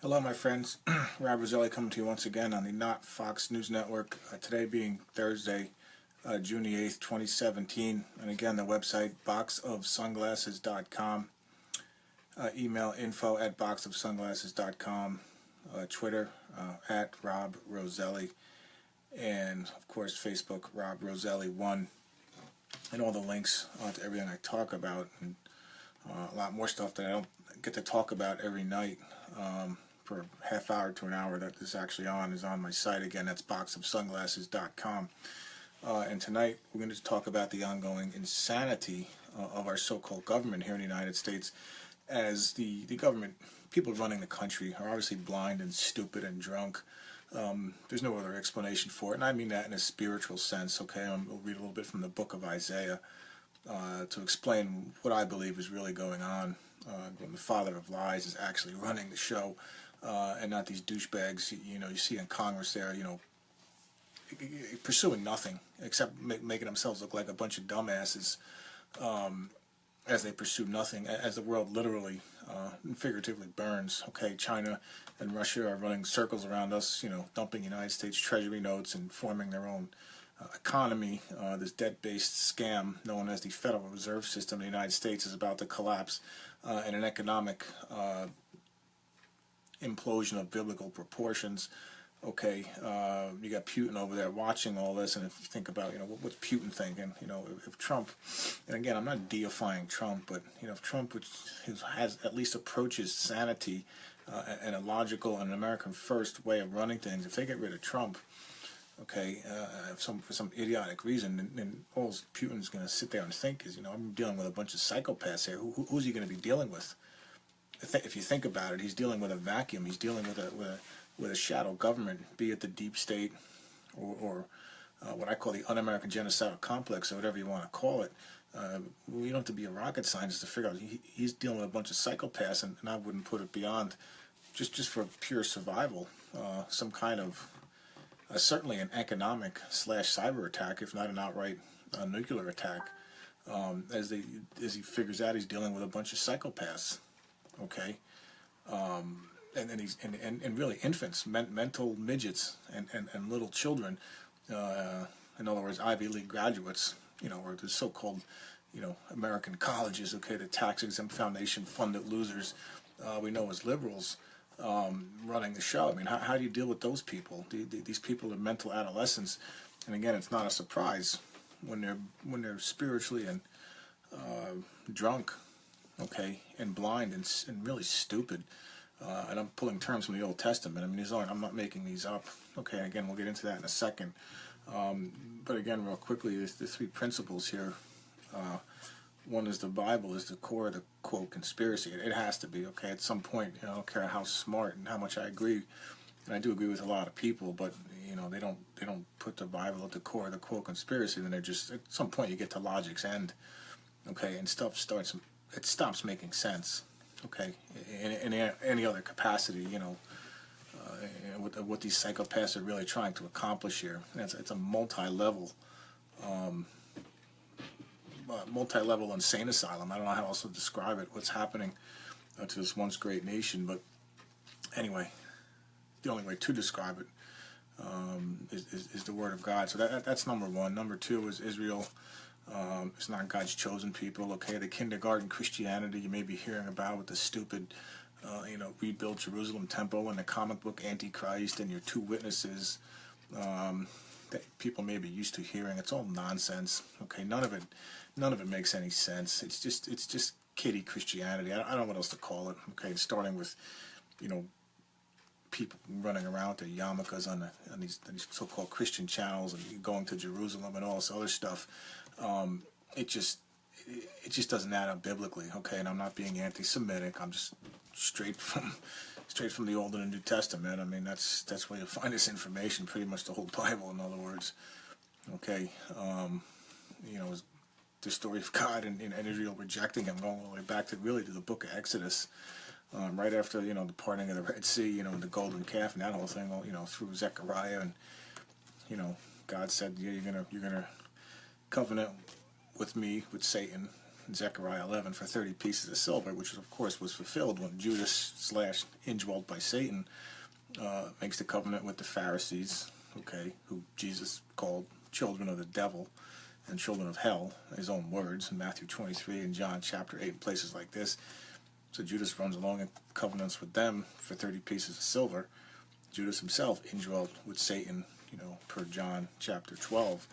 Hello, my friends. Rob Roselli coming to you once again on the Not Fox News Network. Today being Thursday, June the 8th, 2017. And again, the website boxofsunglasses.com. Email info@boxofsunglasses.com. Twitter at Rob Roselli. And of course, Facebook, Rob Roselli1. And all the links to everything I talk about. And a lot more stuff that I don't get to talk about every night. For a half hour to an hour that this is actually on is on my site. Again, that's boxofsunglasses.com. And tonight we're going to talk about the ongoing insanity of our so-called government here in the United States, as the government, people running the country, are obviously blind and stupid and drunk. There's no other explanation for it, and I mean that in a spiritual sense. Okay, we'll read a little bit from the book of Isaiah to explain what I believe is really going on. When the father of lies is actually running the show, and not these douchebags, you see in Congress there, pursuing nothing except making themselves look like a bunch of dumbasses, as they pursue nothing, as the world literally and figuratively burns. Okay, China and Russia are running circles around us, dumping United States Treasury notes and forming their own economy. This debt-based scam known as the Federal Reserve System in the United States is about to collapse in an economic implosion of biblical proportions. Okay, you got Putin over there watching all this, and if you think about, what's Putin thinking? If Trump, and again, I'm not deifying Trump, but if Trump, which has at least approaches sanity and a logical and an American first way of running things, if they get rid of Trump, okay, for some idiotic reason, then all Putin's going to sit there and think is, I'm dealing with a bunch of psychopaths here. Who's he going to be dealing with? If you think about it, he's dealing with a vacuum. He's dealing with a shadow government, be it the deep state or what I call the un-American genocidal complex, or whatever you want to call it. You don't have to be a rocket scientist to figure out he's dealing with a bunch of psychopaths, and I wouldn't put it beyond just for pure survival, some kind of certainly an economic / cyber attack, if not an outright nuclear attack, as he figures out he's dealing with a bunch of psychopaths. Okay, and really infants, mental midgets, and little children. In other words, Ivy League graduates. Or the so-called, American colleges. Okay, the tax-exempt foundation-funded losers we know as liberals. Running the show. I mean, how do you deal with those people? These people are mental adolescents, and again, it's not a surprise when they're spiritually and drunk, okay, and blind and really stupid. And I'm pulling terms from the Old Testament. I mean, I'm not making these up. Okay, and again, we'll get into that in a second. But again, real quickly, there's the three principles here. One is the Bible is the core of the quote conspiracy. It has to be, okay, at some point. I don't care how smart and how much I agree, and I do agree with a lot of people, but they don't put the Bible at the core of the quote conspiracy. Then they're just, at some point you get to logic's end, okay, and it stops making sense, okay, in any other capacity, what these psychopaths are really trying to accomplish here. And it's a multi-level insane asylum. I don't know how else to describe it, what's happening to this once great nation, but anyway, the only way to describe it is the Word of God. So that's number one. Number two is Israel. It's not God's chosen people. Okay, the kindergarten Christianity you may be hearing about with the stupid, rebuilt Jerusalem temple and the comic book Antichrist and your two witnesses. That people may be used to hearing. It's all nonsense. Okay, none of it makes any sense. It's just kiddie Christianity. I don't know what else to call it. Okay, starting with, people running around with their yarmulkes on these so-called Christian channels and going to Jerusalem and all this other stuff. It just doesn't add up biblically. Okay, and I'm not being anti-Semitic. I'm just straight from the Old and the New Testament. I mean, that's where you'll find this information, pretty much the whole Bible, in other words. Okay, the story of God and Israel rejecting him, going all the way back to the book of Exodus, right after, the parting of the Red Sea, the golden calf and that whole thing, through Zechariah, and, God said, yeah, you're gonna covenant with me, with Satan, in Zechariah 11 for 30 pieces of silver, which of course was fulfilled when Judas / indwelt by Satan makes the covenant with the Pharisees, okay, who Jesus called children of the devil and children of hell, his own words, in Matthew 23 and John chapter 8 and places like this. So Judas runs along in covenants with them for 30 pieces of silver. Judas himself indwelt with Satan, per John chapter 12.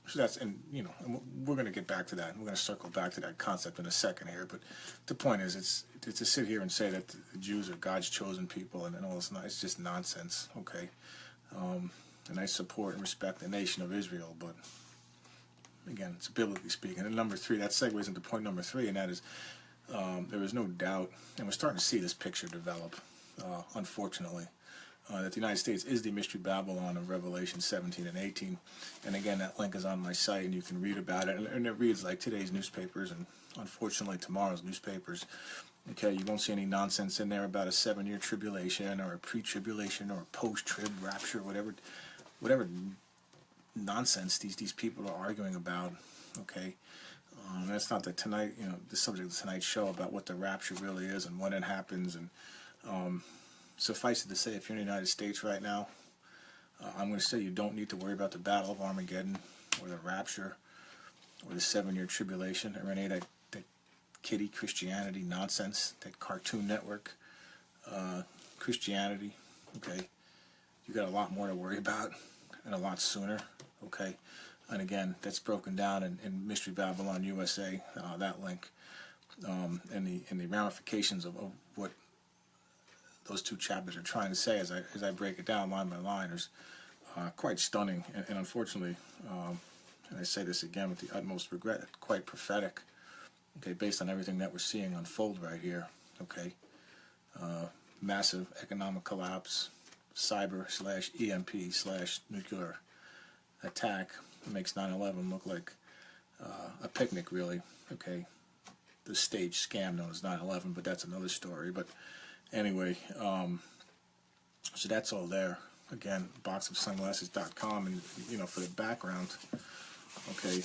So that's, and we're going to get back to that. We're going to circle back to that concept in a second here. But the point is, it's to sit here and say that the Jews are God's chosen people and all this, it's just nonsense, okay? And I support and respect the nation of Israel, but again, it's biblically speaking. And number 3, that segues into point number 3, and that is there is no doubt, and we're starting to see this picture develop, unfortunately, that the United States is the mystery Babylon of Revelation 17 and 18. And again, that link is on my site, and you can read about it. And it reads like today's newspapers, and unfortunately tomorrow's newspapers. Okay, you won't see any nonsense in there about a 7-year tribulation or a pre-tribulation or a post-trib rapture, whatever nonsense these people are arguing about. Okay, that's not tonight. The subject of tonight's show about what the rapture really is and when it happens. And suffice it to say, if you're in the United States right now, I'm going to say you don't need to worry about the Battle of Armageddon or the rapture or the 7-year tribulation or any of that kiddie Christianity nonsense, that Cartoon Network Christianity. Okay, you got a lot more to worry about and a lot sooner. Okay, and again, that's broken down in Mystery Babylon USA, that link, and the ramifications of what those 2 chapters are trying to say as I break it down line by line is quite stunning, and unfortunately, and I say this again with the utmost regret, quite prophetic. Okay, based on everything that we're seeing unfold right here. Okay, massive economic collapse, cyber / EMP / nuclear attack makes 9/11 look like a picnic, really. Okay, the stage scam known as 9/11, but that's another story. But anyway, so that's all there. Again, boxofsunglasses.com, and for the background, okay,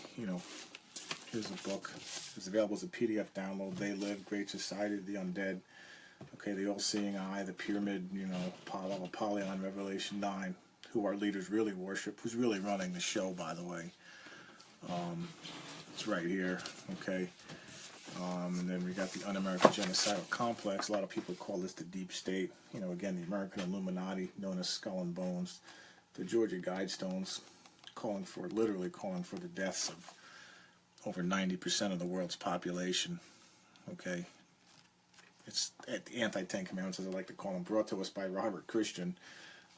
here's a book. It's available as a PDF download. They Live, Great Society of the Undead. Okay, the All-Seeing Eye, the Pyramid, Apollyon, Revelation 9, who our leaders really worship, who's really running the show, by the way. It's right here, okay. And then we got the Un-American Genocidal Complex. A lot of people call this the Deep State. Again, the American Illuminati, known as Skull and Bones. The Georgia Guidestones, literally calling for the deaths of over 90% of the world's population. Okay, it's the anti-Ten Commandments, as I like to call them, brought to us by Robert Christian.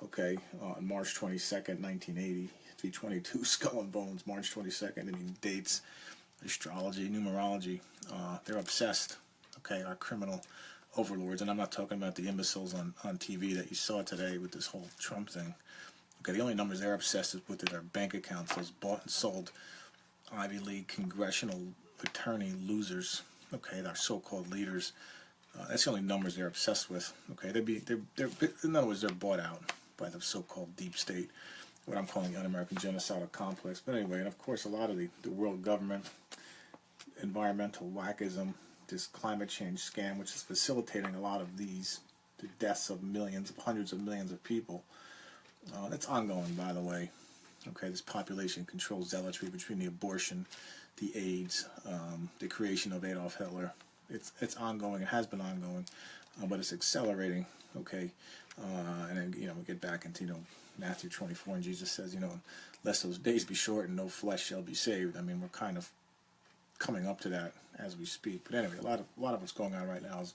Okay, on March 22nd, 1980, 322, Skull and Bones, March 22nd. I mean, dates, astrology, numerology. They're obsessed. Okay, our criminal overlords, and I'm not talking about the imbeciles on TV that you saw today with this whole Trump thing. Okay, the only numbers they're obsessed with are bank accounts, those bought and sold Ivy League congressional attorney losers, okay, our so-called leaders. That's the only numbers they're obsessed with. Okay, they're in other words, they're bought out by the so-called deep state, what I'm calling the Un-American Genocidal Complex. But anyway, and of course, a lot of the world government, environmental whackism, this climate change scam, which is facilitating a lot of the deaths of millions, of hundreds of millions of people. That's ongoing, by the way. Okay, this population control zealotry between the abortion, the AIDS, the creation of Adolf Hitler. It's ongoing. It has been ongoing, but it's accelerating. Okay, and then we get back into Matthew 24, and Jesus says, unless those days be short and no flesh shall be saved. I mean, we're kind of coming up to that as we speak. But anyway, a lot of what's going on right now is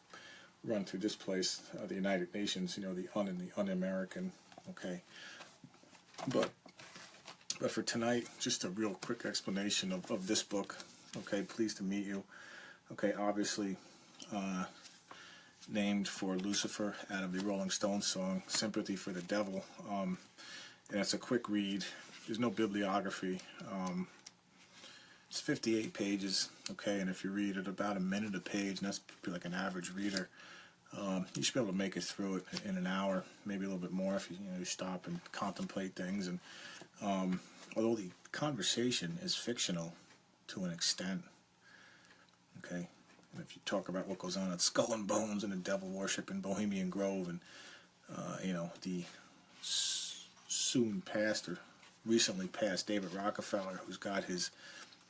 run through this place, the United Nations. The un-American. Okay, but for tonight, just a real quick explanation of this book. Okay, pleased to meet you. Okay, obviously named for Lucifer out of the Rolling Stones song Sympathy for the Devil. And it's a quick read. There's no bibliography. It's 58 pages, okay, and if you read it about a minute a page, and that's like an average reader, you should be able to make it through it in an hour, maybe a little bit more if you stop and contemplate things. And although the conversation is fictional, to an extent. Okay, and if you talk about what goes on at Skull and Bones and the devil worship in Bohemian Grove, and the soon passed or recently passed David Rockefeller, who's got his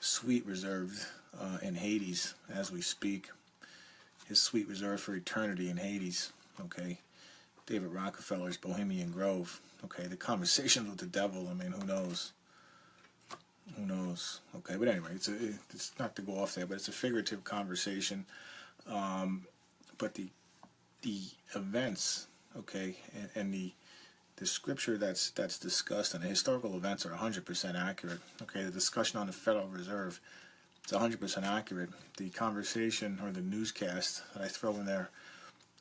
suite reserved in Hades as we speak, his suite reserved for eternity in Hades. Okay, David Rockefeller's Bohemian Grove. Okay, the conversations with the devil, I mean, who knows? Who knows? Okay, but anyway, it's not to go off there, but it's a figurative conversation. But the events, okay, and the scripture that's discussed and the historical events are 100% accurate. Okay, the discussion on the Federal Reserve, it's 100% accurate. The conversation or the newscast that I throw in there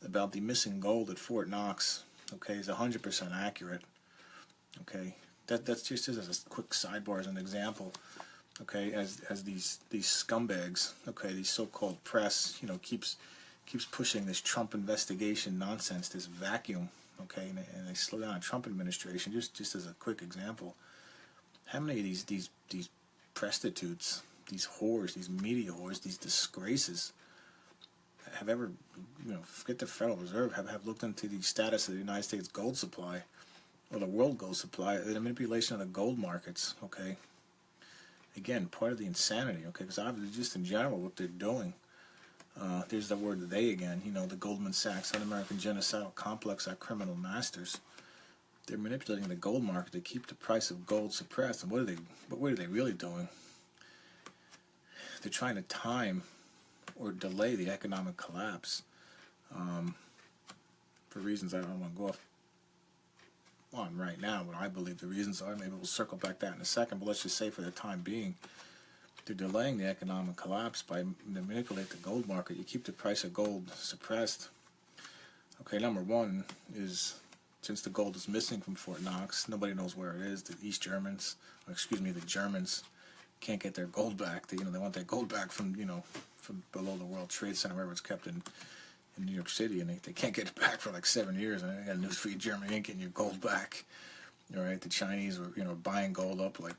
about the missing gold at Fort Knox, okay, is 100% accurate. Okay, that's just as a quick sidebar as an example. Okay, as these scumbags, okay, these so-called press, keeps pushing this Trump investigation nonsense, this vacuum. Okay, and they slow down the Trump administration. Just as a quick example, how many of these prostitutes, these whores, these media whores, these disgraces have ever, forget the Federal Reserve, have looked into the status of the United States gold supply or the world gold supply, the manipulation of the gold markets? Okay, again, part of the insanity. Okay, because obviously, just in general, what they're doing. There's the word "they" again. The Goldman Sachs, un-American genocidal complex, our criminal masters. They're manipulating the gold market to keep the price of gold suppressed. And what are they really doing? They're trying to time or delay the economic collapse for reasons I don't want to go off on right now. What I believe the reasons are, maybe we'll circle back to that in a second. But let's just say for the time being, they're delaying the economic collapse by manipulating the gold market. You keep the price of gold suppressed. Okay, number one is, since the gold is missing from Fort Knox, nobody knows where it is. The the Germans can't get their gold back. They want that gold back from below the World Trade Center, wherever it's kept in New York City, and they can't get it back for like 7 years. And I got news for you, Germany ain't getting your gold back. All right, the Chinese were buying gold up like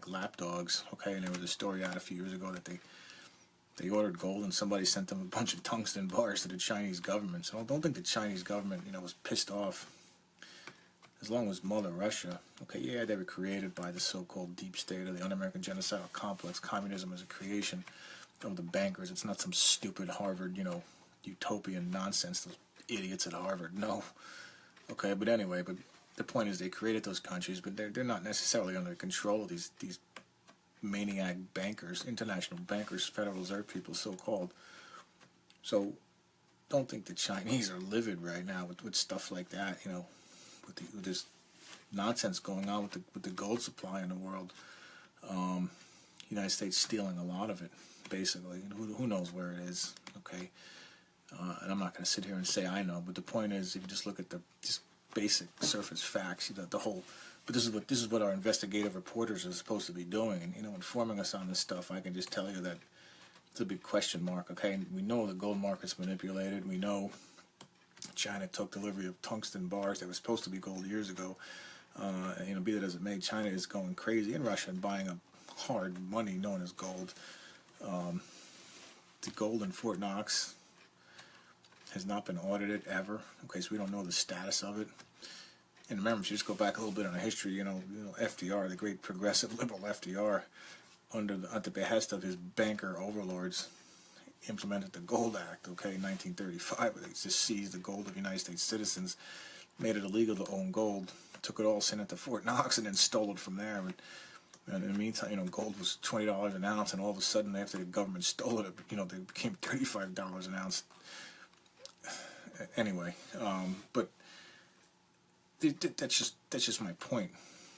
lapdogs. Okay, and there was a story out a few years ago that they ordered gold and somebody sent them a bunch of tungsten bars to the Chinese government. So I don't think the Chinese government was pissed off. As long as Mother Russia, okay, yeah, they were created by the so-called deep state or the un-American genocidal complex. Communism is a creation of the bankers. It's not some stupid Harvard, utopian nonsense, those idiots at Harvard. No. Okay, but anyway, the point is they created those countries, but they're not necessarily under control of these maniac bankers, international bankers, Federal Reserve people, so-called. So don't think the Chinese are livid right now with stuff like that, with this nonsense going on with the gold supply in the world. United States stealing a lot of it, basically. Who knows where it is, okay? And I'm not going to sit here and say I know, but the point is, if you just look at the just basic surface facts, the whole. But this is what our investigative reporters are supposed to be doing, and informing us on this stuff. I can just tell you that it's a big question mark. Okay, and we know the gold market's manipulated. We know China took delivery of tungsten bars that were supposed to be gold years ago. Be that as it may, China is going crazy in Russia and buying up hard money known as gold. The gold in Fort Knox has not been audited ever. Okay, so we don't know the status of it. And remember, if you just go back a little bit on the history, FDR, the great progressive liberal FDR, at the behest of his banker overlords, implemented the Gold Act, okay, in 1935, where they just seized the gold of United States citizens, made it illegal to own gold, took it all, sent it to Fort Knox, and then stole it from there. And in the meantime, gold was $20 an ounce, and all of a sudden, after the government stole it, they became $35 an ounce. Anyway, but that's just my point.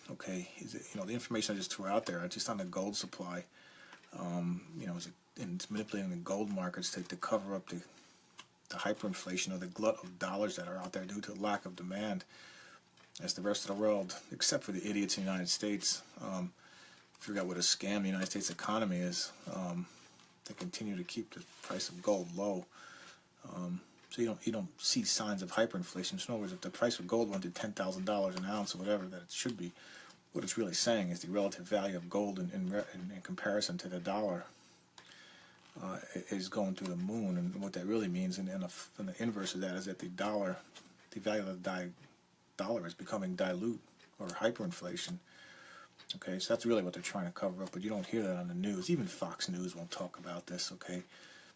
Okay, is it, the information I just threw out there, just on the gold supply, it's manipulating the gold markets to cover up the hyperinflation or the glut of dollars that are out there due to lack of demand, as the rest of the world, except for the idiots in the United States, figure out what a scam the United States economy is. They continue to keep the price of gold low. So you don't see signs of hyperinflation. So in other words, if the price of gold went to $10,000 an ounce or whatever that it should be, what it's really saying is the relative value of gold in comparison to the dollar is going through the moon. And what that really means, and the inverse of that, is that the value of the dollar is becoming dilute or hyperinflation. Okay, so that's really what they're trying to cover up, but you don't hear that on the news. Even Fox News won't talk about this, okay?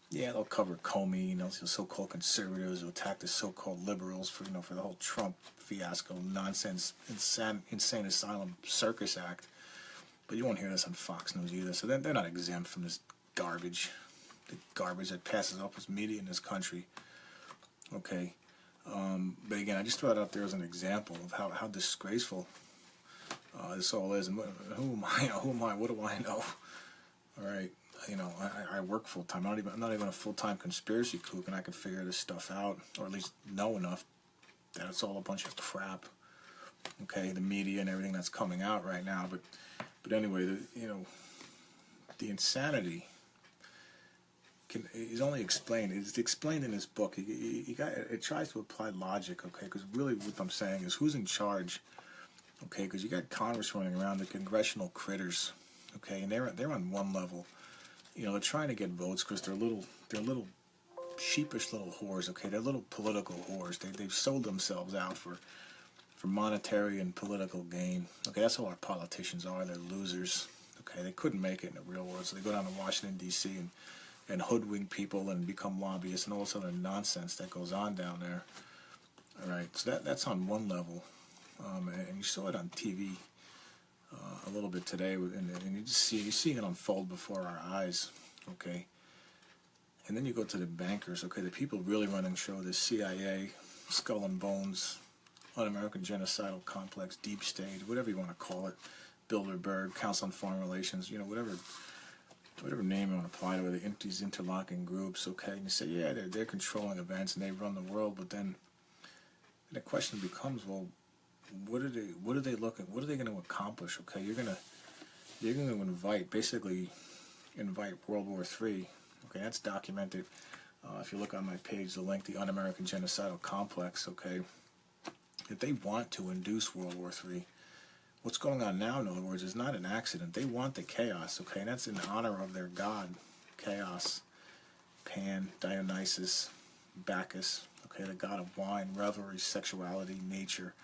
Yeah, they'll cover Comey, you know, the so-called conservatives who attack the so-called liberals for, you know, for the whole Trump fiasco, nonsense, insane asylum circus act. But you won't hear this on Fox News either, so they're not exempt from this garbage, the garbage that passes off as media in this country, okay? But again, I just throw it out there as an example of how disgraceful this all is, and who am I? Who am I? What do I know? All right, you know, I work full time. I'm not even a full-time conspiracy kook, and I can figure this stuff out, or at least know enough that it's all a bunch of crap. Okay, the media and everything that's coming out right now. But anyway, the insanity is only explained. It's explained in this book. It tries to apply logic. Okay, because really what I'm saying is who's in charge. Okay, because you got Congress running around, the congressional critters, okay, and they're on one level, you know, they're trying to get votes because they're little sheepish little whores, okay, they're little political whores. They've sold themselves out for monetary and political gain. Okay, that's how our politicians are. They're losers. Okay, they couldn't make it in the real world, so they go down to Washington D.C. and hoodwink people and become lobbyists and all this other nonsense that goes on down there. All right, so that's on one level. And you saw it on TV a little bit today, and you're seeing it unfold before our eyes, okay? And then you go to the bankers, okay, the people really running the show, the CIA, Skull and Bones, Un-American Genocidal Complex, Deep State, whatever you want to call it, Bilderberg, Council on Foreign Relations, you know, whatever name you want to apply to it, these interlocking groups, okay? And you say, yeah, they're controlling events and they run the world, but then the question becomes, well, what are they looking? What are they going to accomplish? Okay, you're going to basically invite World War III. Okay, that's documented. If you look on my page, the link, the Un-American Genocidal Complex. Okay, if they want to induce World War III, what's going on now, in other words, is not an accident. They want the chaos. Okay, and that's in honor of their god, Chaos, Pan, Dionysus, Bacchus. Okay, the god of wine, revelry, sexuality, nature.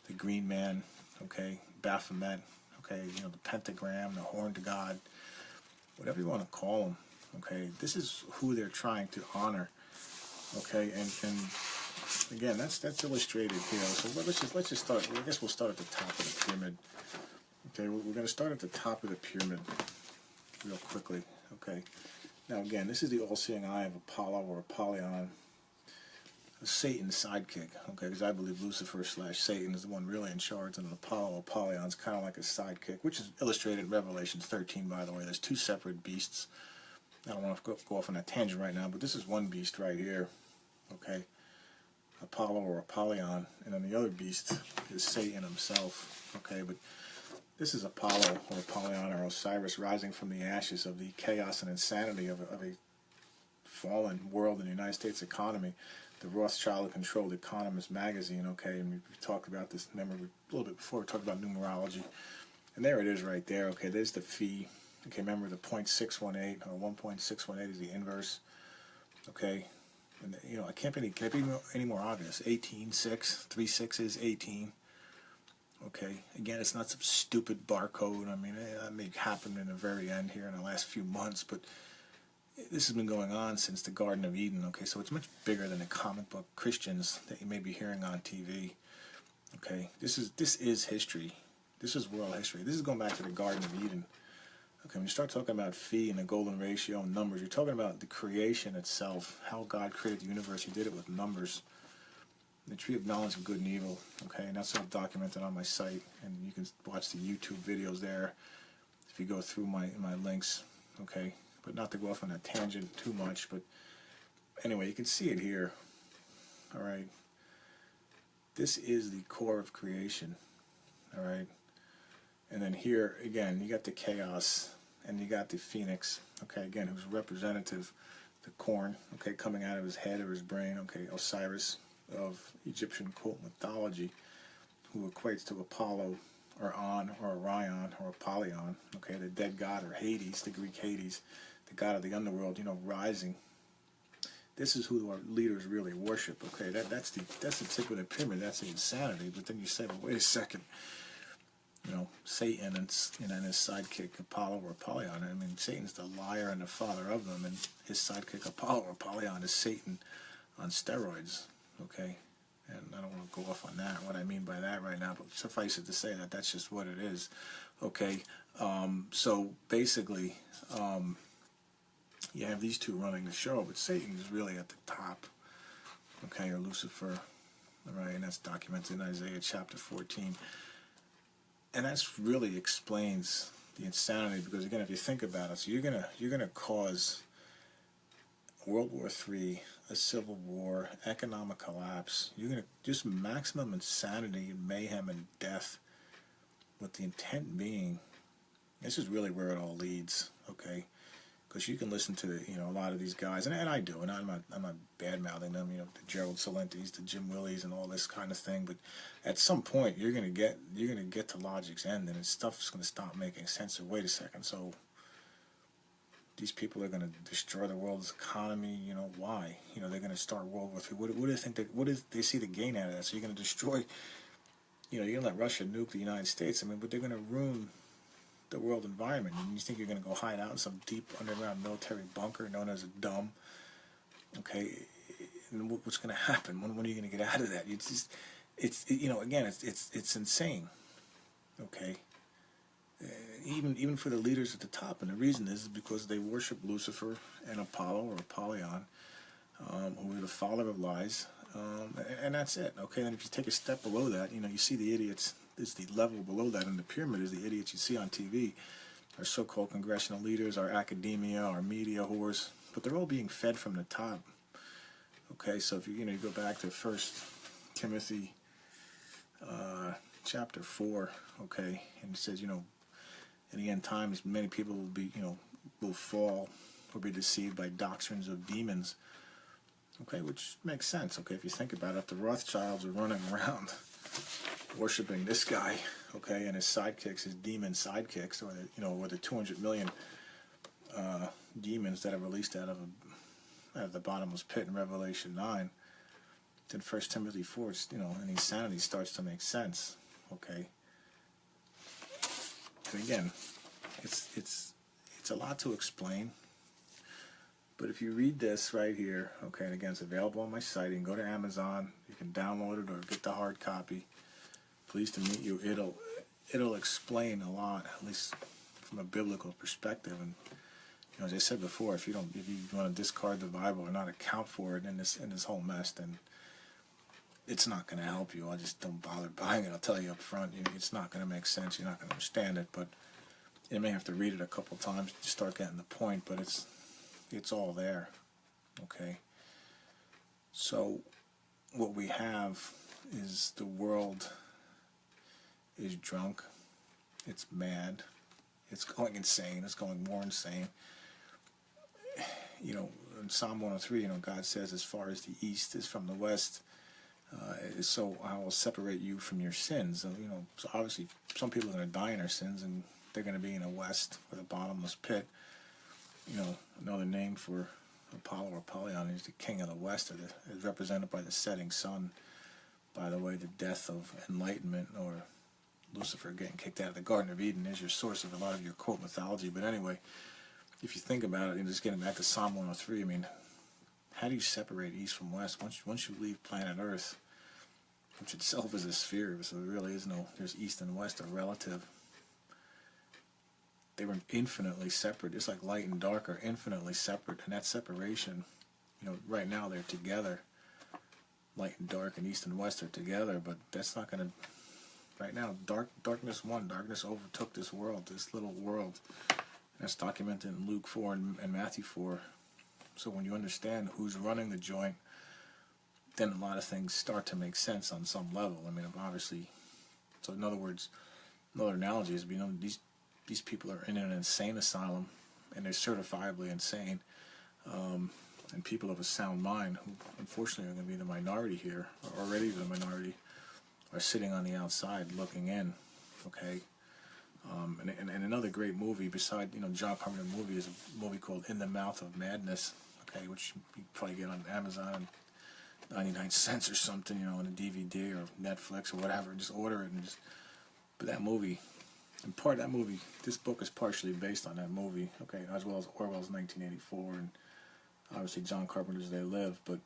The Green Man, okay, Baphomet, okay, you know, the pentagram, the horned god, whatever you want to call them, okay, this is who they're trying to honor, okay, and again, that's illustrated here. So let's just start. I guess we'll start at the top of the pyramid. Okay, we're going to start at the top of the pyramid real quickly. Okay, now again, this is the all-seeing eye of Apollo or Apollyon. Satan's sidekick, okay, because I believe Lucifer / Satan is the one really in charge, and Apollon's kind of like a sidekick, which is illustrated in Revelation 13, by the way. There's two separate beasts. I don't want to go off on that tangent right now, but this is one beast right here, okay, Apollo or Apollyon, and then the other beast is Satan himself, okay, but this is Apollo or Apollyon or Osiris rising from the ashes of the chaos and insanity of a fallen world in the United States economy. The Rothschild-controlled Economist magazine, okay, and we talked about this, remember, a little bit before, we talked about numerology, and there it is right there, okay, there's the phi, okay, remember the 0.618, or 1.618 is the inverse, okay, and, you know, can it be any more obvious, 18.6, 3 6s, 18, okay, again, it's not some stupid barcode, I mean, that may happen in the very end here in the last few months, but this has been going on since the Garden of Eden, okay, so it's much bigger than the comic book Christians that you may be hearing on TV, okay, this is history, this is world history, this is going back to the Garden of Eden, okay, when you start talking about phi and the golden ratio and numbers, you're talking about the creation itself, how God created the universe, He did it with numbers, the tree of knowledge of good and evil, okay, and that's all documented on my site, and you can watch the YouTube videos there if you go through my links, okay, but not to go off on a tangent too much, but anyway, you can see it here, all right, this is the core of creation, all right, and then here, again, you got the chaos, and you got the phoenix, okay, again, who's representative, the corn, okay, coming out of his head or his brain, okay, Osiris of Egyptian cult mythology, who equates to Apollo, or On, or Orion, or Apollyon, okay, the dead god, or Hades, the Greek Hades, the god of the underworld, rising. This is who our leaders really worship, okay? That's the tip of the pyramid. That's the insanity. But then you say, well, wait a second. Satan and his sidekick Apollo or Apollyon. I mean, Satan's the liar and the father of them, and his sidekick Apollo or Apollyon is Satan on steroids, okay? And I don't want to go off on that, what I mean by that right now, but suffice it to say that that's just what it is, okay? So basically, you have these two running the show, but Satan is really at the top, okay, or Lucifer, right? And that's documented in Isaiah chapter 14. And that's really explains the insanity, because again, if you think about it, so you're gonna cause World War III, a civil war, economic collapse. You're gonna just maximum insanity and mayhem and death, with the intent being, this is really where it all leads, okay? Because you can listen to a lot of these guys, and I do, and I'm not bad mouthing them, the Gerald Celentes, the Jim Willies, and all this kind of thing. But at some point, you're gonna get to logic's end, and stuff's gonna stop making sense. So wait a second, so these people are gonna destroy the world's economy. Why? They're gonna start World War III. What do they think? What do they see the gain out of that? So you're gonna destroy. You're gonna let Russia nuke the United States. I mean, but they're gonna ruin the world environment, and you think you're going to go hide out in some deep underground military bunker known as a dome, okay? And what's going to happen? When are you going to get out of that? Again, it's insane, okay? Even for the leaders at the top, and the reason is because they worship Lucifer and Apollo or Apollyon, who are the father of lies, and that's it, okay? And if you take a step below that, you see the idiots. Is the level below that in the pyramid is the idiots you see on TV, our so-called congressional leaders, our academia, our media whores, but they're all being fed from the top. Okay, so if you go back to 1 Timothy chapter 4, okay, and it says, in the end times, many people will be, will fall or be deceived by doctrines of demons. Okay, which makes sense. Okay, if you think about it, if the Rothschilds are running around worshiping this guy, okay, and his sidekicks, his demon sidekicks, or the 200 million demons that are released out of the bottomless pit in Revelation 9, then 1 Timothy 4, and insanity starts to make sense, okay. And again, it's a lot to explain, but if you read this right here, okay, and again, it's available on my site. You can go to Amazon, you can download it or get the hard copy. Pleased to meet you. It'll explain a lot, at least from a biblical perspective. And as I said before, if you want to discard the Bible or not account for it in this whole mess, then it's not going to help you. I just don't bother buying it. I'll tell you up front, it's not going to make sense. You're not going to understand it, but you may have to read it a couple times to start getting the point. But it's all there, okay. So what we have is the world is drunk, it's mad, it's going insane, it's going more insane. In Psalm 103, God says, as far as the east is from the west, so I will separate you from your sins. So obviously some people are going to die in their sins, and they're going to be in the west, or the bottomless pit. Another name for Apollo or Apollyon is the king of the west, is represented by the setting sun. By the way, the death of enlightenment, or Lucifer getting kicked out of the Garden of Eden, is your source of a lot of your quote mythology. But anyway, if you think about it, and just getting back to Psalm 103, I mean, how do you separate east from west? Once you leave planet Earth, which itself is a sphere, so there really is there's east and west are relative. They were infinitely separate, just like light and dark are infinitely separate, and that separation, right now they're together. Light and dark and east and west are together, but that's not going to. Right now, darkness won. Darkness overtook this world, this little world. That's documented in Luke 4 and Matthew 4. So when you understand who's running the joint, then a lot of things start to make sense on some level. I mean, obviously. So in other words, another analogy is, these people are in an insane asylum, and they're certifiably insane. And people of a sound mind, who unfortunately are going to be the minority here, or already the minority, are sitting on the outside looking in. okay? And another great movie beside, John Carpenter movie is a movie called In the Mouth of Madness, okay, which you probably get on Amazon, 99 cents or something, on a DVD or Netflix or whatever. Just order it but that movie, and part of that movie, this book is partially based on that movie, okay, as well as Orwell's 1984 and obviously John Carpenter's They Live, but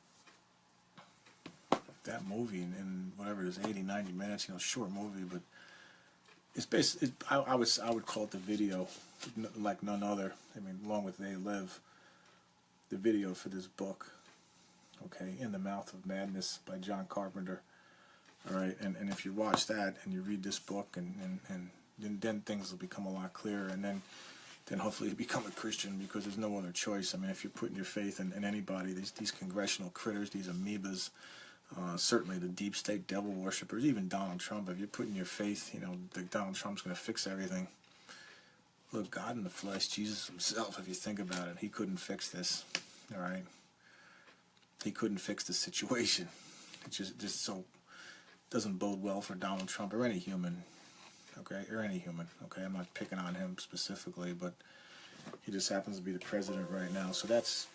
that movie in whatever it is, 80, 90 minutes, short movie, but it's based. I would call it the video, like none other. I mean, along with They Live, the video for this book, okay, In the Mouth of Madness by John Carpenter. All right, and if you watch that and you read this book, and then things will become a lot clearer, and then hopefully you become a Christian, because there's no other choice. I mean, if you're putting your faith in anybody, these congressional critters, these amoebas, certainly the deep state devil worshippers, even Donald Trump, if you're putting your faith, that Donald Trump's going to fix everything. Look, God in the flesh, Jesus himself, if you think about it, he couldn't fix this, all right? He couldn't fix the situation. It just so doesn't bode well for Donald Trump or any human, okay? Or any human, okay? I'm not picking on him specifically, but he just happens to be the president right now. So that's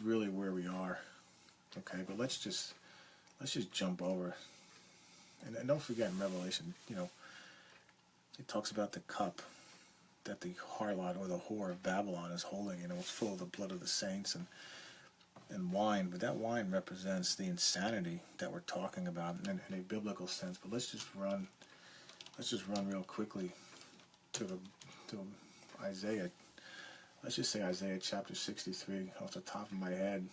really where we are, okay? But let's just jump over, and don't forget in Revelation, it talks about the cup that the harlot or the whore of Babylon is holding. It's full of the blood of the saints and wine, but that wine represents the insanity that we're talking about in a biblical sense. But let's just run real quickly to Isaiah. Let's just say Isaiah chapter 63 off the top of my head,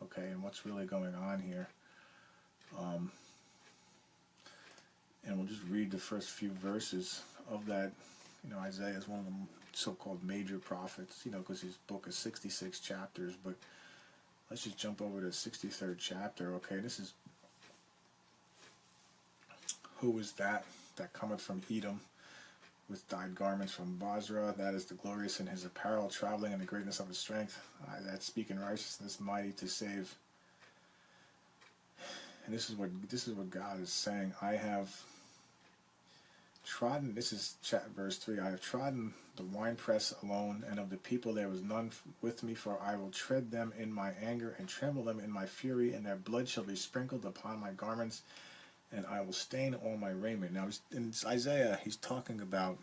okay, and what's really going on here. And we'll just read the first few verses of that. Isaiah is one of the so-called major prophets, because his book is 66 chapters, but let's just jump over to the 63rd chapter, okay? This is, who is that cometh from Edom, with dyed garments from Basra? That is the glorious in his apparel, traveling in the greatness of his strength. That speaking righteousness, mighty to save. And this is what God is saying. I have trodden, this is verse 3, I have trodden the winepress alone, and of the people there was none with me, for I will tread them in my anger, and tremble them in my fury, and their blood shall be sprinkled upon my garments, and I will stain all my raiment. Now, in Isaiah, he's talking about,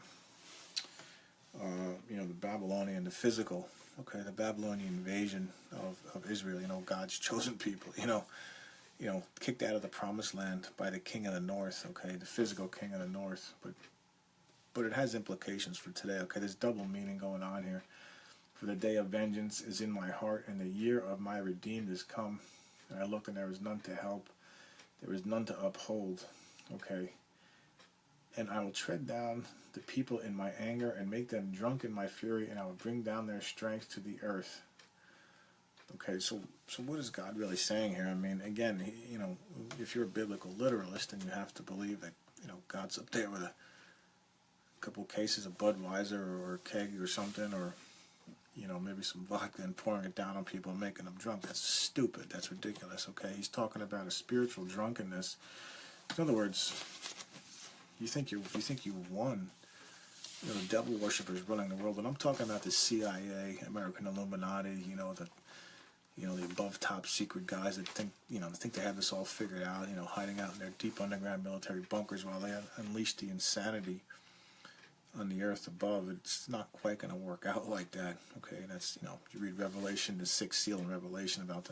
the Babylonian, the physical, okay, the Babylonian invasion of Israel, God's chosen people, kicked out of the promised land by the king of the north, okay, the physical king of the north, but it has implications for today, okay? There's double meaning going on here. For the day of vengeance is in my heart, and the year of my redeemed is come. And I looked, and there was none to help, there was none to uphold, okay? And I will tread down the people in my anger, and make them drunk in my fury, and I will bring down their strength to the earth. Okay, so what is God really saying here? I mean, again, if you're a biblical literalist, then you have to believe that, God's up there with a couple cases of Budweiser or a keg or something, or, maybe some vodka, and pouring it down on people and making them drunk. That's stupid. That's ridiculous, okay? He's talking about a spiritual drunkenness. In other words, you think you've won. The devil worshippers running the world, and I'm talking about the CIA, American Illuminati, the above top secret guys that think they have this all figured out, hiding out in their deep underground military bunkers while they unleash the insanity on the earth above. It's not quite going to work out like that, okay? That's, you read Revelation, the sixth seal in Revelation about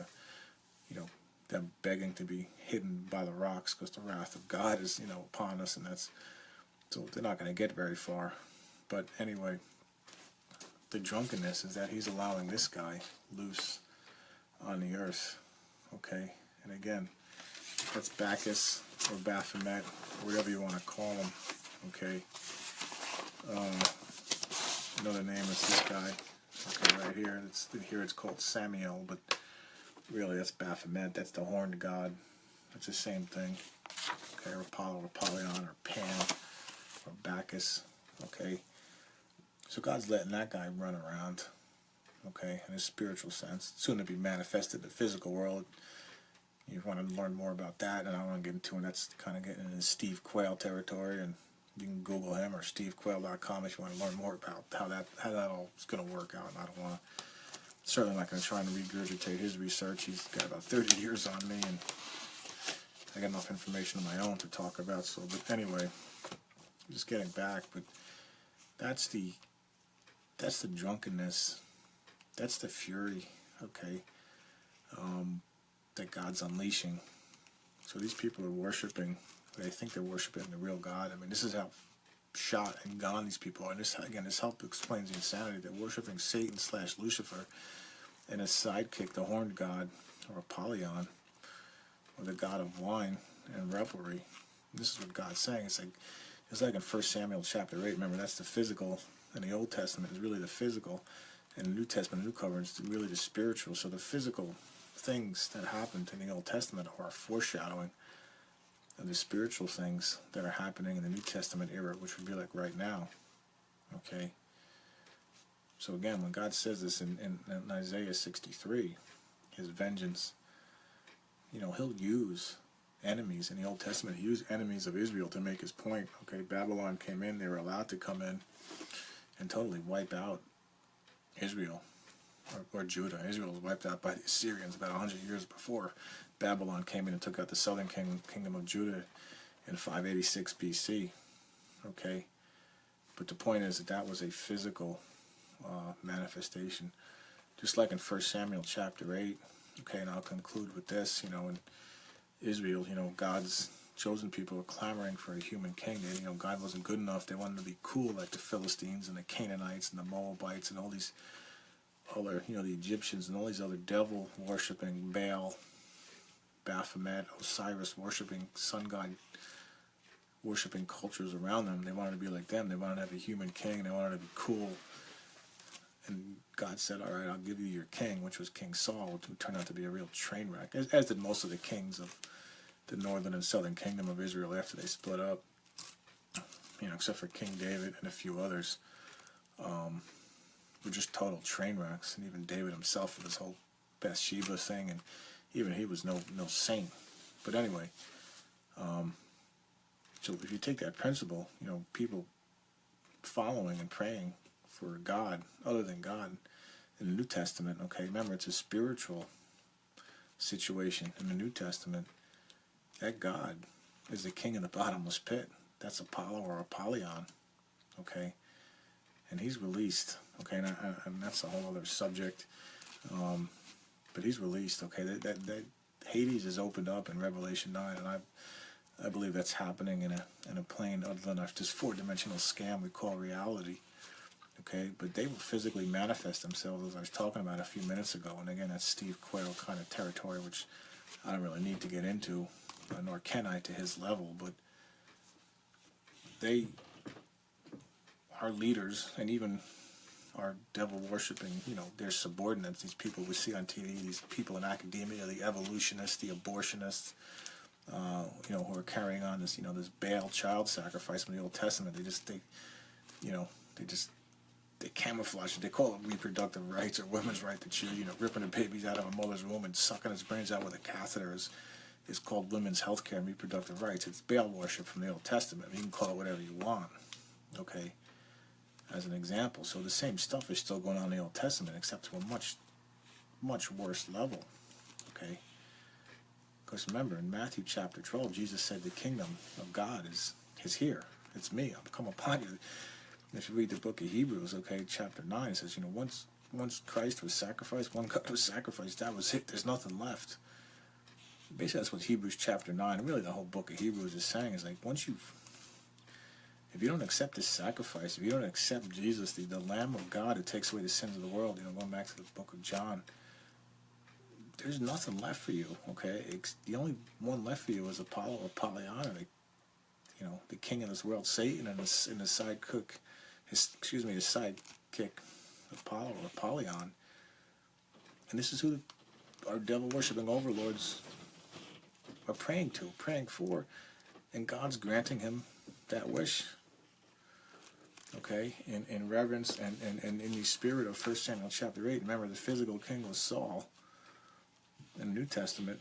them begging to be hidden by the rocks because the wrath of God is, upon us, and so they're not going to get very far. But anyway, the drunkenness is that he's allowing this guy loose on the earth, okay? And again, that's Bacchus or Baphomet, or whatever you want to call him, okay? Another name is this guy, okay, right here. It's called Samael, but really that's Baphomet. That's the horned god. It's the same thing, okay? Or Apollo, or Apollyon, or Pan, or Bacchus, okay? So God's letting that guy run around, okay, in a spiritual sense, soon to be manifested in the physical world. You want to learn more about that, and I don't want to get into it. That's kind of getting into Steve Quayle territory and You can Google him or stevequail.com if you want to learn more about how that all is going to work out. And I don't want to, certainly not going to try and regurgitate his research. He's got about 30 years on me, and I got enough information of my own to talk about. So, but anyway, just getting back. But that's the drunkenness. That's the fury. Okay, that God's unleashing. So these people are worshiping. They think they're worshiping the real God. I mean, this is how shot and gone these people are. And this, again, this help explains the insanity. They're worshiping Satan / Lucifer and his sidekick, the horned god, or Apollyon, or the god of wine and revelry. And this is what God's saying. It's like in 1 Samuel chapter 8. Remember, that's the physical. In the Old Testament is really the physical. And the New Testament, New Covenant, is really the spiritual. So the physical things that happened in the Old Testament are a foreshadowing of the spiritual things that are happening in the New Testament era, which would be like right now. Okay? So again, when God says this in Isaiah 63, his vengeance, he'll use enemies in the Old Testament. He used enemies of Israel to make his point. Okay, Babylon came in, they were allowed to come in and totally wipe out Israel, or Judah. Israel was wiped out by the Assyrians about 100 years before Babylon came in and took out the southern kingdom of Judah in 586 BC. Okay, but the point is that was a physical manifestation, just like in 1 Samuel chapter 8. Okay, and I'll conclude with this. In Israel, God's chosen people were clamoring for a human king. God wasn't good enough. They wanted to be cool like the Philistines and the Canaanites and the Moabites and all these other, the Egyptians and all these other devil-worshipping Baal, Baphomet, Osiris worshipping, sun god worshipping cultures around them. They wanted to be like them. They wanted to have a human king. They wanted to be cool. And God said, all right, I'll give you your king, which was King Saul, who turned out to be a real train wreck, as did most of the kings of the northern and southern kingdom of Israel after they split up, except for King David and a few others, were just total train wrecks. And even David himself with his whole Bathsheba thing, and even he was no saint. But anyway, so if you take that principle, people following and praying for God other than God in the New Testament, okay, remember it's a spiritual situation in the New Testament. That God is the king of the bottomless pit. That's Apollo or Apollyon, okay, and he's released, okay, and that's a whole other subject, but he's released, okay. That Hades is opened up in Revelation 9, and I believe that's happening in a plane other than this four-dimensional scam we call reality. Okay, but they will physically manifest themselves, as I was talking about a few minutes ago. And again, that's Steve Quayle kind of territory, which I don't really need to get into, nor can I to his level. But they are leaders, and even are devil-worshipping, their subordinates, these people we see on TV, these people in academia, the evolutionists, the abortionists, who are carrying on this, this Baal child sacrifice from the Old Testament. They camouflage it. They call it reproductive rights or women's right to choose. Ripping the babies out of a mother's womb and sucking its brains out with a catheter is called women's health care and reproductive rights. It's Baal worship from the Old Testament. You can call it whatever you want, okay, as an example. So the same stuff is still going on in the Old Testament, except to a much, much worse level, okay? Because remember, in Matthew chapter 12, Jesus said the kingdom of God is here. It's me. I'll come upon you. If you read the book of Hebrews, okay, chapter 9, it says, once Christ was sacrificed, one God was sacrificed, that was it. There's nothing left. Basically, that's what Hebrews chapter 9, and really the whole book of Hebrews is saying, is like, if you don't accept this sacrifice, if you don't accept Jesus, the Lamb of God who takes away the sins of the world, going back to the book of John, there's nothing left for you, okay? The only one left for you is Apollo or Apollyon, the king of this world, Satan, and his sidekick, his sidekick, Apollo or Apollyon. And this is who our devil-worshipping overlords are praying for, and God's granting him that wish, okay, in reverence and in the spirit of 1 Samuel chapter 8. Remember, the physical king was Saul. In the New Testament,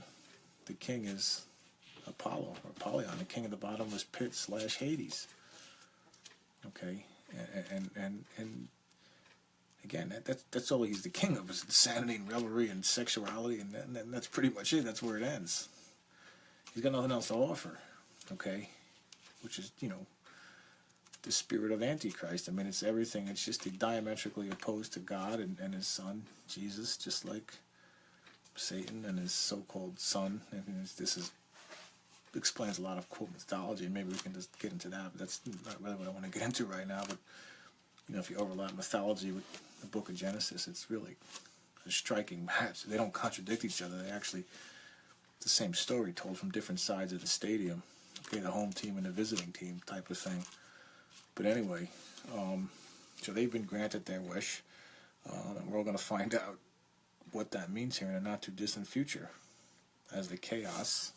the king is Apollo or Apollyon, the king of the bottomless pit / Hades. Okay, and again, that's all he's the king of, is insanity and revelry and sexuality, and that's pretty much it. That's where it ends. He's got nothing else to offer. Okay, which is, the spirit of Antichrist. I mean, it's everything. It's just diametrically opposed to God and his son, Jesus, just like Satan and his so-called son. And this explains a lot of quote mythology, and maybe we can just get into that, but that's not really what I want to get into right now. But, if you overlap mythology with the book of Genesis, it's really a striking match. They don't contradict each other. They actually, it's the same story told from different sides of the stadium. Okay, the home team and the visiting team type of thing. But anyway, so they've been granted their wish, and we're all going to find out what that means here in a not too distant future as the chaos.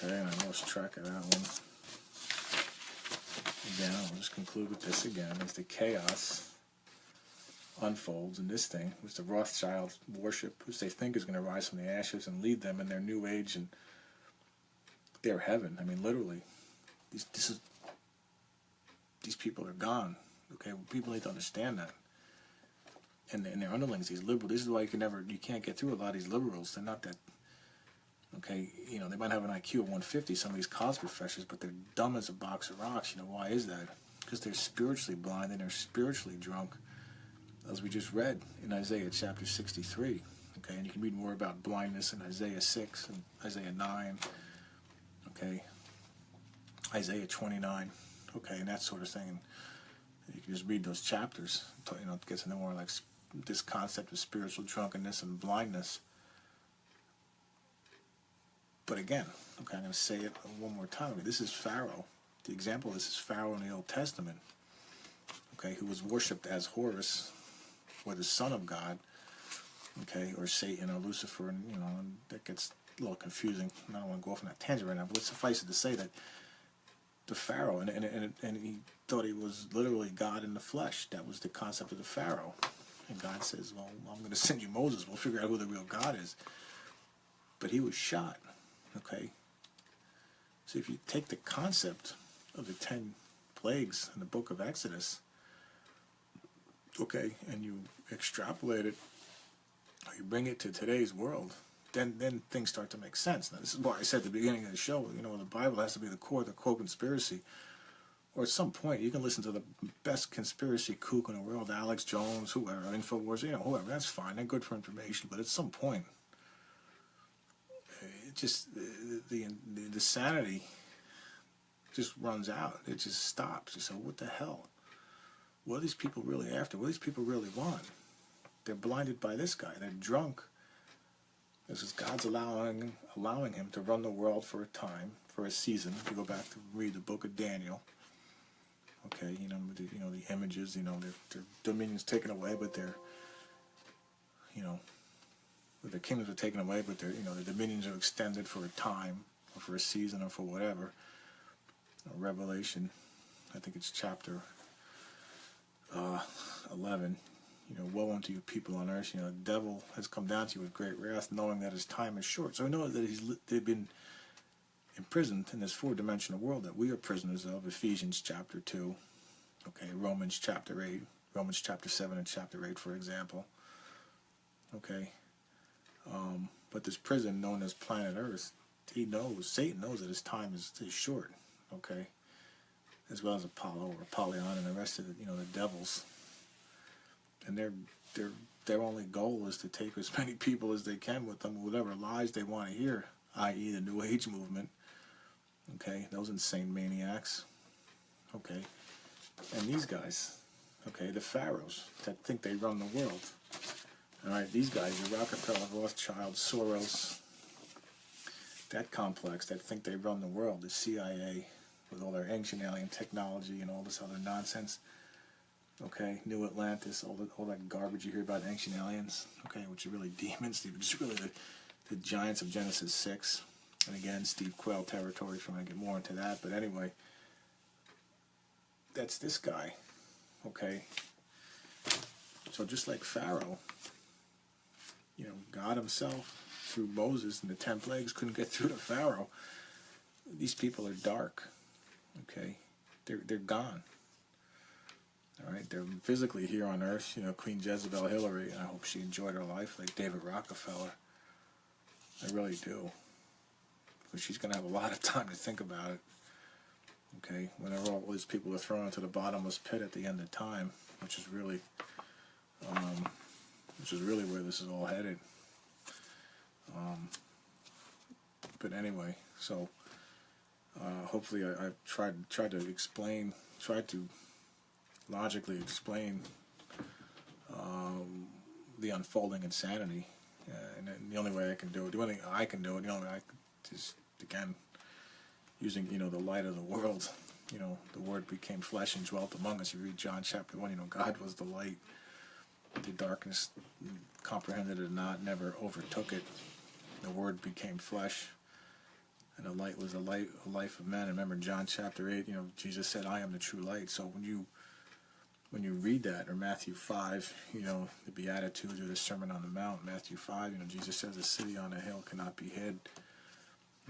Okay, and I lost track of that one. Again, I'll just conclude with this again, as the chaos unfolds in this thing, which the Rothschild worship, which they think is going to rise from the ashes and lead them in their new age and their heaven. I mean, literally, these people are gone. Okay, people need to understand that. And their underlings, these liberals. This is why you can't get through a lot of these liberals. They're not that. Okay, they might have an IQ of 150, some of these college professors, but they're dumb as a box of rocks. Why is that? Because they're spiritually blind and they're spiritually drunk, as we just read in Isaiah chapter 63. Okay, and you can read more about blindness in Isaiah 6 and Isaiah 9. Okay, Isaiah 29. Okay, and that sort of thing. And you can just read those chapters. It gets into more like this concept of spiritual drunkenness and blindness. But again, okay, I'm going to say it one more time. This is Pharaoh. The example of this is Pharaoh in the Old Testament, okay, who was worshipped as Horus, or the son of God, okay, or Satan or Lucifer, and that gets a little confusing. I don't want to go off on that tangent right now, but let's suffice it to say that the Pharaoh, and he thought he was literally God in the flesh. That was the concept of the Pharaoh. And God says, well, I'm going to send you Moses. We'll figure out who the real God is. But he was shot. Okay, so if you take the concept of the 10 plagues in the book of Exodus, okay, and you extrapolate it, or you bring it to today's world, then things start to make sense. Now, this is why I said at the beginning of the show, the Bible has to be the core of the quote conspiracy. Or at some point, you can listen to the best conspiracy kook in the world, Alex Jones, whoever, InfoWars, whoever, that's fine, they're good for information, but at some point, it just, the sanity just runs out. It just stops. You say, what the hell? What are these people really after? What do these people really want? They're blinded by this guy. They're drunk. This is God's allowing him to run the world for a time, for a season. If you go back to read the book of Daniel, okay, the images, their dominion's taken away, but their kingdoms are taken away, but their dominions are extended for a time, or for a season, or for whatever. Revelation, I think it's chapter 11. Woe unto you people on earth. The devil has come down to you with great wrath, knowing that his time is short. So we know that they've been imprisoned in this four-dimensional world that we are prisoners of. Ephesians chapter 2, okay, Romans chapter 8, Romans chapter 7 and chapter 8, for example. Okay, but this prison known as planet Earth, Satan knows that his time is short. Okay, as well as Apollo or Apollyon and the rest of the devils. And their only goal is to take as many people as they can with them, whatever lies they want to hear, i.e. the New Age movement. Okay, those insane maniacs. Okay, and these guys, okay, the pharaohs that think they run the world. All right, these guys, the Rockefeller, Rothschild, Soros, that complex that think they run the world, the CIA, with all their ancient alien technology and all this other nonsense. Okay, New Atlantis, all that garbage you hear about ancient aliens, okay, which are really demons, just really the giants of Genesis 6. And again, Steve Quayle territory, if you want to get more into that. But anyway, that's this guy, okay? So just like Pharaoh, God himself, through Moses and the 10 plagues, couldn't get through to Pharaoh. These people are dark, okay? They're gone. All right, they're physically here on Earth. You know, Queen Jezebel Hillary, I hope she enjoyed her life, like David Rockefeller. I really do. Because she's going to have a lot of time to think about it. Okay, whenever all these people are thrown into the bottomless pit at the end of time, which is really where this is all headed. But anyway, so hopefully I've tried to logically explain the unfolding insanity, and the only way I can do it, the only thing I can do it, the only way I can is, again, using, you know, the light of the world. You know, the Word became flesh and dwelt among us. You read John chapter 1, you know, God was the light. The darkness comprehended it not, never overtook it. The Word became flesh, and the light was the life of men. And remember John chapter 8, you know, Jesus said, I am the true light. So when you read that, or Matthew 5, you know, the Beatitudes or the Sermon on the Mount, Matthew 5, you know, Jesus says a city on a hill cannot be hid.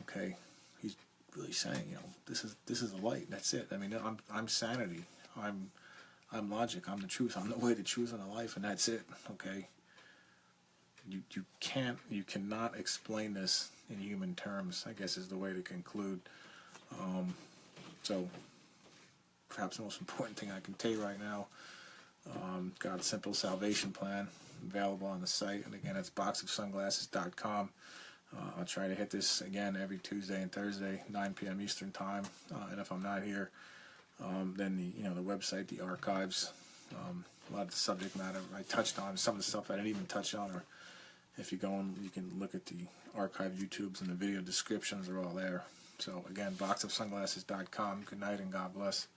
Okay, he's really saying, you know, this is the light. That's it. I mean, I'm sanity. I'm logic. I'm the truth. I'm the way, the truth, and the life, and that's it. Okay. You cannot explain this in human terms, I guess, is the way to conclude. So perhaps the most important thing I can tell you right now, God's Simple Salvation Plan, available on the site. And again, it's boxofsunglasses.com. I'll try to hit this again every Tuesday and Thursday, 9 p.m. Eastern Time. And if I'm not here, then the website, the archives, a lot of the subject matter I touched on, some of the stuff I didn't even touch on, or if you go on, you can look at the archive YouTubes, and the video descriptions are all there. So again, boxofsunglasses.com. Good night and God bless.